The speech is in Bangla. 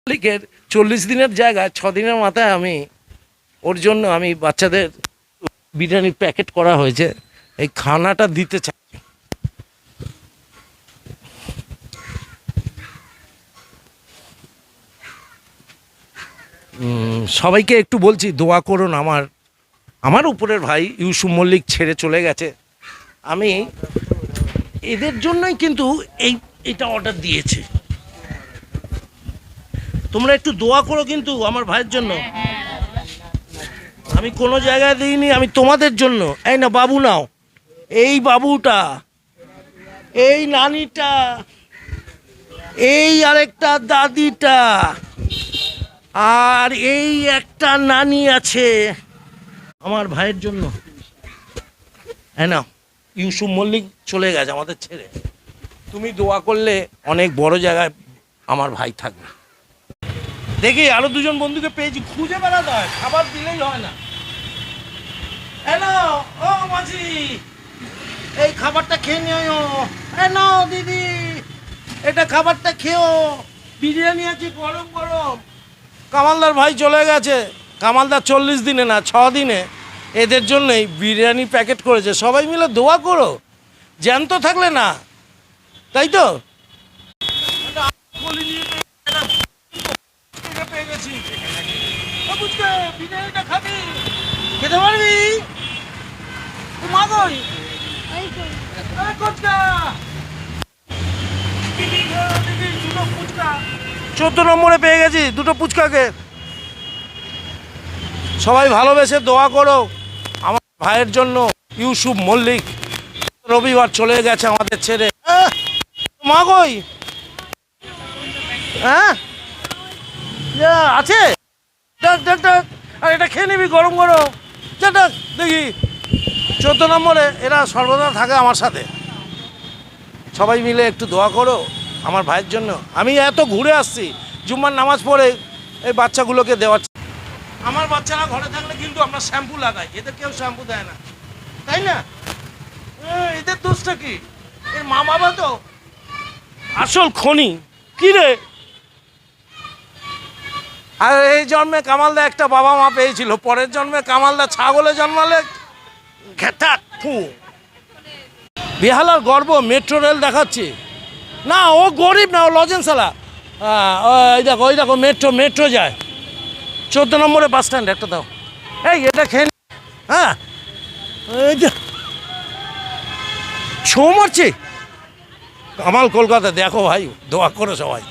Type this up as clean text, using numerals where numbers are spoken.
মালিকের 40 দিনের জায়গায় 6 দিনের মাথায় ওর জন্য আমি বাচ্চাদের বিরিয়ানির প্যাকেট করা হয়েছে, এই খানাটা দিতে চাই। সবাইকে একটু বলছি দোয়া করুন। আমার উপরের ভাই ইউসুফ মল্লিক ছেড়ে চলে গেছে। আমি এদের জন্যই কিন্তু এটা অর্ডার দিয়েছি। তোমরা একটু দোয়া করো কিন্তু আমার ভাইয়ের জন্য। আমি কোনো জায়গায় দিইনি, আমি তোমাদের জন্য। এই না বাবু, নাও। এই বাবুটা, এই নানিটা, এই আরেকটা দাদিটা, আর এই একটা নানি আছে আমার ভাইয়ের জন্য। হ্যাঁ না, ইউসুফ মল্লিক চলে গেছে আমাদের ছেড়ে। তুমি দোয়া করলে অনেক বড় জায়গায় আমার ভাই থাকবে। দেখি আরো দুজন বন্ধুকে পেয়েছি, খুঁজে বেড়াতে হয়, খাবার দিলেই হয় না। হ্যালো, ও মাঝি, এই খাবারটা খেয়ে নিও। হ্যালো দিদি, এটা খাবারটা খেও, বিরিয়ানি আছে গরম গরম। কামালদার ভাই চলে গেছে। কামালদার 40 দিনে না 6 দিনে এদের জন্যই বিরিয়ানি প্যাকেট করেছে। সবাই মিলে দোয়া করো, জ্যান্ত থাকলে না, তাই তো। বিরিয়ানিটা খাবি, খেতে পারবি? মাগই ফুচকা, 14 নম্বরে পেয়ে গেছি দুটো ফুচকাকে। সবাই ভালোবেসে দোয়া করো আমার ভাইয়ের জন্য। ইউসুফ মল্লিক রবিবার চলে গেছে আমাদের ছেড়ে। মাগই হ্যাঁ আছে, আর এটা খেয়ে নিবি গরম গরম। দেখি 14 নম্বরে এরা সর্বদা থাকে আমার সাথে। সবাই মিলে একটু দোয়া করো আমার ভাইয়ের জন্য। আমি এত ঘুরে আসছি, জুম্মার নামাজ পড়ে এই বাচ্চাগুলোকে দেওয়া। আমার বাচ্চারা ঘরে থাকলে কিন্তু আমরা শ্যাম্পু লাগাই, এদের কেউ শ্যাম্পু দেয় না, তাই না? এদের দোষটা কি? এর মা বাবা তো আসল খনি। কি রে, আর এই জন্মে কামালদা একটা বাবা মা পেয়েছিল, পরের জন্মে কামালদা ছাগলে জন্মালে ঘেটা ফু। বেহালার গর্ব মেট্রো রেল দেখাচ্ছে না, ও গরিব না, ও লজেন্সালা। ওই দেখো মেট্রো যায়। 14 নম্বরে বাস স্ট্যান্ড একটা দাও। এই এটা খেয়ে, হ্যাঁ এই যে ছো মারছে। কামাল কলকাতা, দেখো ভাই, দোয়া করো সবাই।